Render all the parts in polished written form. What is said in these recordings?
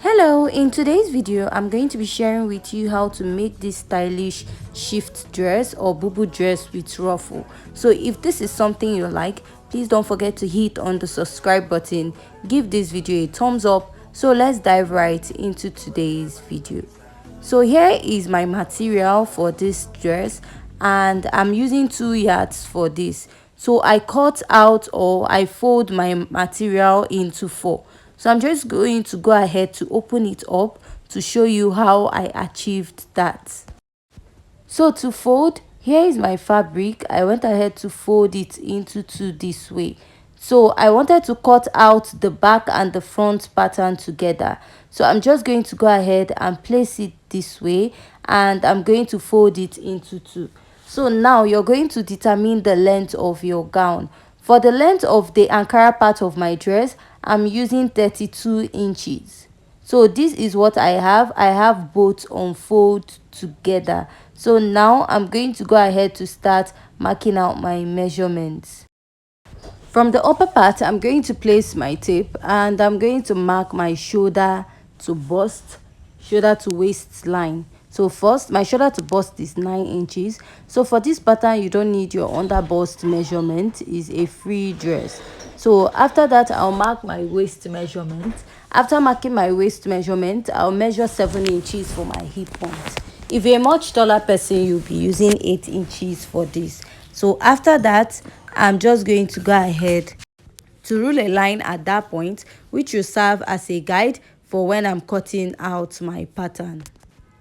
Hello, in today's video I'm going to be sharing with you how to make this stylish shift dress or boo dress with ruffle. So if this is something you like, please don't forget to hit on the subscribe button, give this video a thumbs up. So let's dive right into today's video. So here is my material for this dress, and I'm using 2 yards for this. So I cut out, or I fold my material into 4. So I'm just going to go ahead to open it up to show you how I achieved that. So to fold, here is my fabric. I went ahead to fold it into 2 this way. So I wanted to cut out the back and the front pattern together. So I'm just going to go ahead and place it this way, and I'm going to fold it into 2. So now you're going to determine the length of your gown. For the length of the Ankara part of my dress, I'm using 32 inches. So this is what I have both unfold together. So now I'm going to go ahead to start marking out my measurements. From the upper part, I'm going to place my tape, and I'm going to mark my shoulder to bust, shoulder to waist line. So first, my shoulder to bust is 9 inches. So for this pattern, you don't need your under bust measurement. It's a free dress. So after that, I'll mark my waist measurement. After marking my waist measurement, I'll measure 7 inches for my hip point. If you're a much taller person, you'll be using 8 inches for this. So after that, I'm just going to go ahead to rule a line at that point, which will serve as a guide for when I'm cutting out my pattern.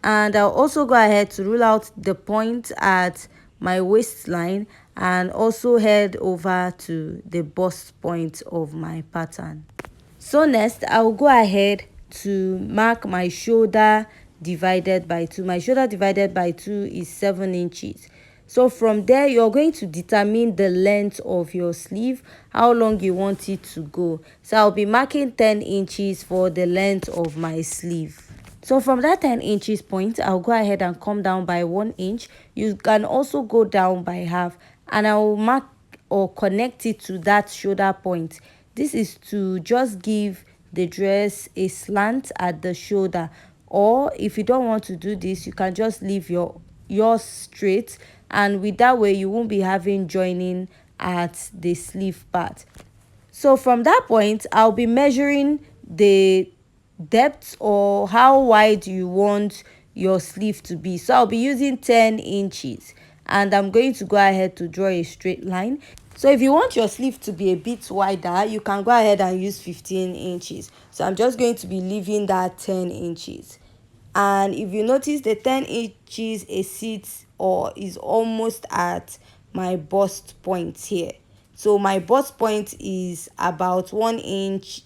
And I'll also go ahead to rule out the point at my waistline, and also head over to the bust point of my pattern. So next, I'll go ahead to mark my shoulder divided by 2. My shoulder divided by 2 is 7 inches. So from there, you're going to determine the length of your sleeve, how long you want it to go. So I'll be marking 10 inches for the length of my sleeve. So from that 10 inches point, I'll go ahead and come down by 1 inch. You can also go down by half, and I will mark or connect it to that shoulder point. This is to just give the dress a slant at the shoulder, or if you don't want to do this, you can just leave yours straight, and with that way you won't be having joining at the sleeve part. So from that point, I'll be measuring the depth, or how wide you want your sleeve to be. So I'll be using 10 inches, and I'm going to go ahead to draw a straight line. So if you want your sleeve to be a bit wider, you can go ahead and use 15 inches. So I'm just going to be leaving that 10 inches. And if you notice, the 10 inches sits or is almost at my bust point here. So my bust point is about 1 inch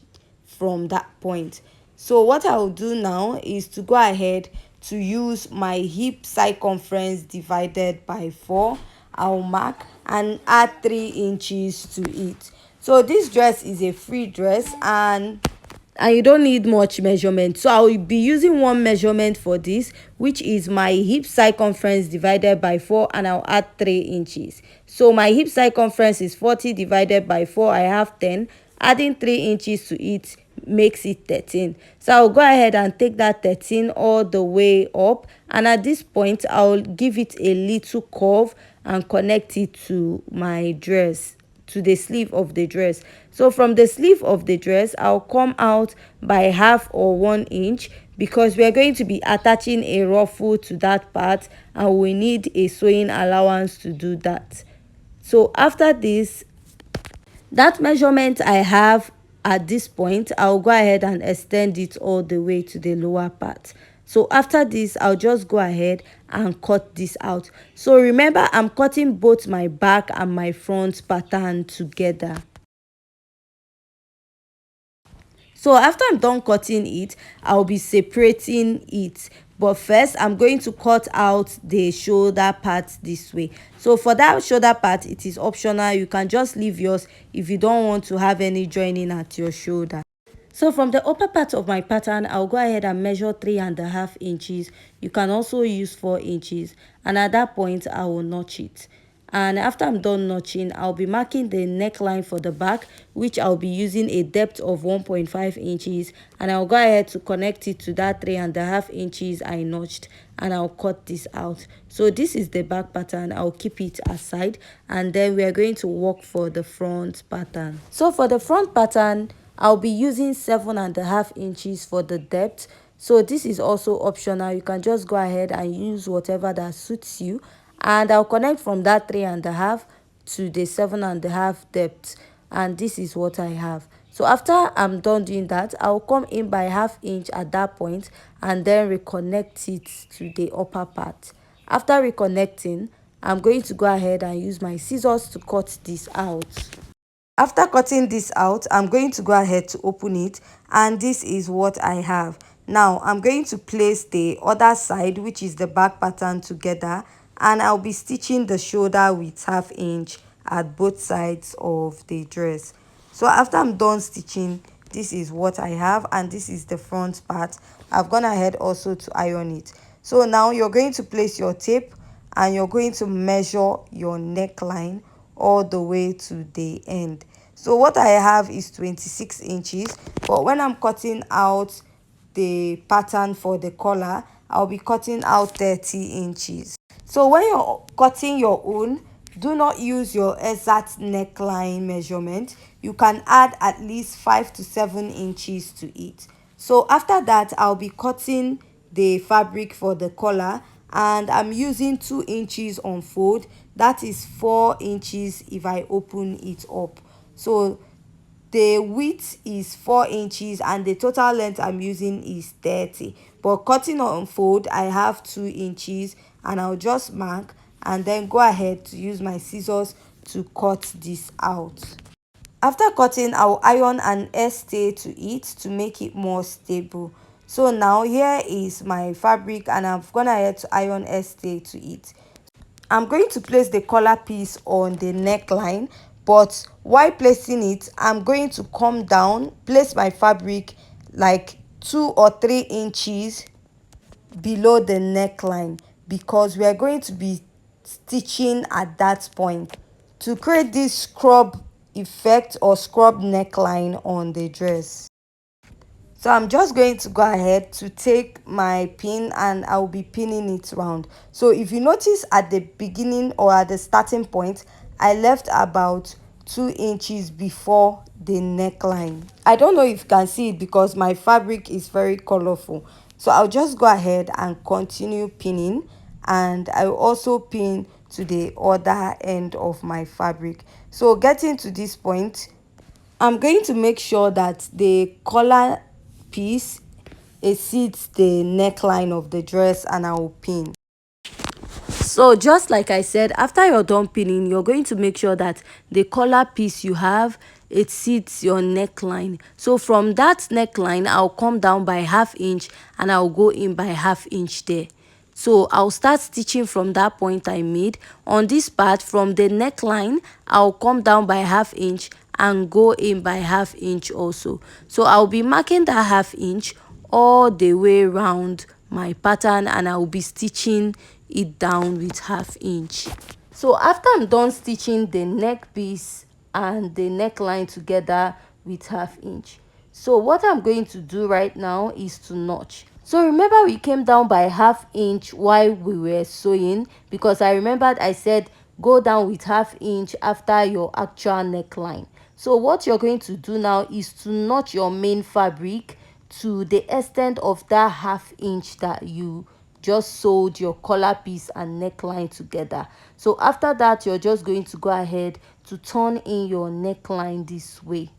from that point. So what I will do now is to go ahead to use my hip circumference divided by 4. I'll mark and add 3 inches to it. So this dress is a free dress, and you don't need much measurement. So I will be using one measurement for this, which is my hip circumference divided by 4, and I'll add 3 inches. So my hip circumference is 40 divided by 4. I have 10. Adding 3 inches to it makes it 13. So I'll go ahead and take that 13 all the way up, and at this point I'll give it a little curve and connect it to my dress, to the sleeve of the dress. So from the sleeve of the dress, I'll come out by half or 1 inch, because we are going to be attaching a ruffle to that part, and we need a sewing allowance to do that. So after this, that measurement I have at this point, I'll go ahead and extend it all the way to the lower part. So after this, I'll just go ahead and cut this out. So remember, I'm cutting both my back and my front pattern together. So after I'm done cutting it, I'll be separating it. But first, I'm going to cut out the shoulder part this way. So for that shoulder part, it is optional. You can just leave yours if you don't want to have any joining at your shoulder. So from the upper part of my pattern, I'll go ahead and measure 3.5 inches. You can also use 4 inches. And at that point, I will notch it. And after I'm done notching, I'll be marking the neckline for the back, which I'll be using a depth of 1.5 inches, and I'll go ahead to connect it to that 3.5 inches I notched, and I'll cut this out. So this is the back pattern. I'll keep it aside, and then we are going to work for the front pattern. So for the front pattern, I'll be using 7.5 inches for the depth. So this is also optional. You can just go ahead and use whatever that suits you, and I'll connect from that 3.5 to the 7.5 depth, and this is what I have. So after I'm done doing that, I'll come in by 1/2 inch at that point and then reconnect it to the upper part. After reconnecting, I'm going to go ahead and use my scissors to cut this out. After cutting this out, I'm going to go ahead to open it, and this is what I have. Now I'm going to place the other side, which is the back pattern, together, and I'll be stitching the shoulder with 1/2 inch at both sides of the dress. So after I'm done stitching, this is what I have, and this is the front part. I've gone ahead also to iron it. So now you're going to place your tape, and you're going to measure your neckline all the way to the end. So what I have is 26 inches, but when I'm cutting out the pattern for the collar, I'll be cutting out 30 inches. So when you're cutting your own, do not use your exact neckline measurement. You can add at least 5 to 7 inches to it. So after that, I'll be cutting the fabric for the collar, and I'm using 2 inches on fold. That is 4 inches if I open it up. So the width is 4 inches and the total length I'm using is 30, but cutting on fold, I have 2 inches, and I'll just mark and then go ahead to use my scissors to cut this out. After cutting, I'll iron an stay to it to make it more stable. So now here is my fabric, and I've gone ahead to iron stay to it. I'm going to place the collar piece on the neckline, but while placing it, I'm going to come down, place my fabric like 2 or 3 inches below the neckline, because we are going to be stitching at that point to create this scrub effect or scrub neckline on the dress. So I'm just going to go ahead to take my pin, and I'll be pinning it round. So if you notice, at the beginning or at the starting point, I left about 2 inches before the neckline. I don't know if you can see it because my fabric is very colorful. So I'll just go ahead and continue pinning, and I'll also pin to the other end of my fabric. So getting to this point, I'm going to make sure that the collar piece exceeds the neckline of the dress, and I will pin. So just like I said, after you're done pinning, you're going to make sure that the collar piece you have exceeds your neckline. So from that neckline, I'll come down by 1/2 inch and I'll go in by 1/2 inch there. So I'll start stitching from that point I made. On this part, from the neckline, I'll come down by 1/2 inch and go in by 1/2 inch also. So I'll be marking that 1/2 inch all the way around my pattern, and I'll be stitching it down with 1/2 inch. So after I'm done stitching the neck piece and the neckline together with 1/2 inch, so what I'm going to do right now is to notch. So remember, we came down by 1/2 inch while we were sewing, because I remembered I said go down with 1/2 inch after your actual neckline. So what you're going to do now is to notch your main fabric to the extent of that 1/2 inch that you just sewed your collar piece and neckline together. So after that, you're just going to go ahead to turn in your neckline this way.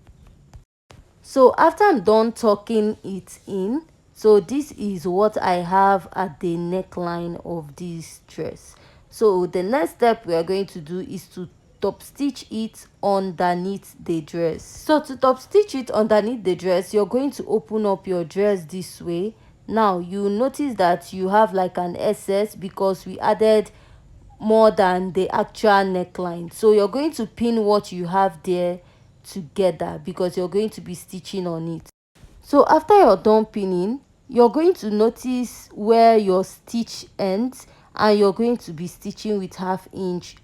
So after I'm done tucking it in, so this is what I have at the neckline of this dress. So the next step we are going to do is to top stitch it underneath the dress. So to top stitch it underneath the dress, you're going to open up your dress this way. Now you notice that you have like an excess because we added more than the actual neckline. So you're going to pin what you have there together because you're going to be stitching on it. So after you're done pinning, you're going to notice where your stitch ends, and you're going to be stitching with 1/2 inch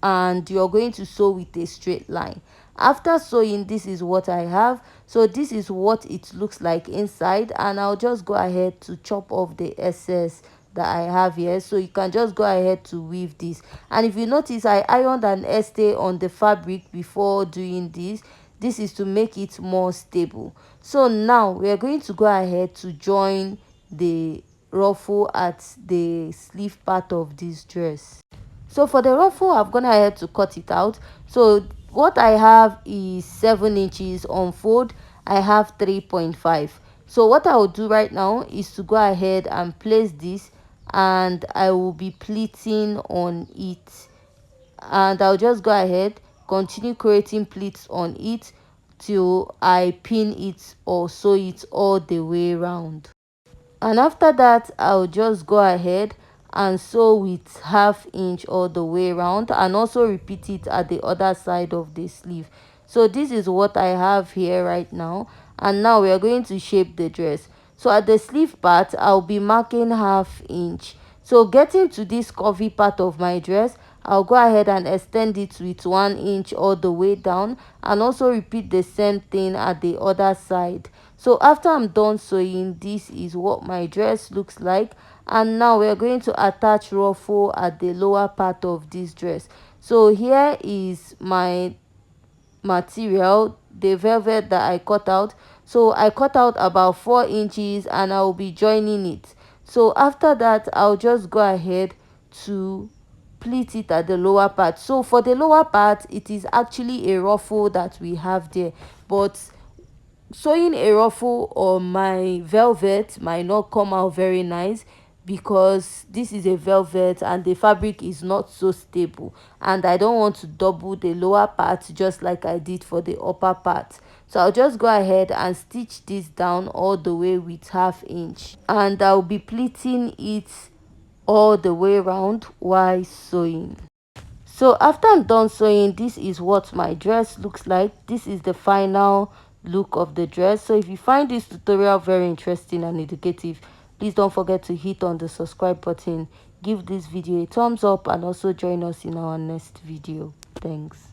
and you're going to sew with a straight line. After sewing, this is what I have. So this is what it looks like inside, and I'll just go ahead to chop off the excess that I have here. So you can just go ahead to weave this. And if you notice, I ironed an estay on the fabric before doing this. This is to make it more stable. So now we are going to go ahead to join the ruffle at the sleeve part of this dress. So for the ruffle, I've gone ahead to cut it out. So what I have is 7 inches on fold. I have 3.5. So what I will do right now is to go ahead and place this, and I will be pleating on it. And I'll just go ahead, continue creating pleats on it till I pin it or sew it all the way around. And after that, I'll just go ahead and sew with 1/2 inch all the way around, and also repeat it at the other side of the sleeve. So this is what I have here right now, and now we are going to shape the dress. So at the sleeve part, I'll be marking 1/2 inch. So getting to this curvy part of my dress, I'll go ahead and extend it with 1 inch all the way down, and also repeat the same thing at the other side. So after I'm done sewing, this is what my dress looks like. And now we're going to attach ruffle at the lower part of this dress. So here is my material, the velvet that I cut out. So I cut out about 4 inches, and I'll be joining it. So after that, I'll just go ahead to pleat it at the lower part. So for the lower part, it is actually a ruffle that we have there, but sewing a ruffle on my velvet might not come out very nice, because this is a velvet and the fabric is not so stable, and I don't want to double the lower part just like I did for the upper part. So I'll just go ahead and stitch this down all the way with 1/2 inch, and I'll be pleating it all the way around while sewing. So after I'm done sewing, this is what my dress looks like. This is the final look of the dress. So if you find this tutorial very interesting and educative, please don't forget to hit on the subscribe button, give this video a thumbs up, and also join us in our next video. Thanks.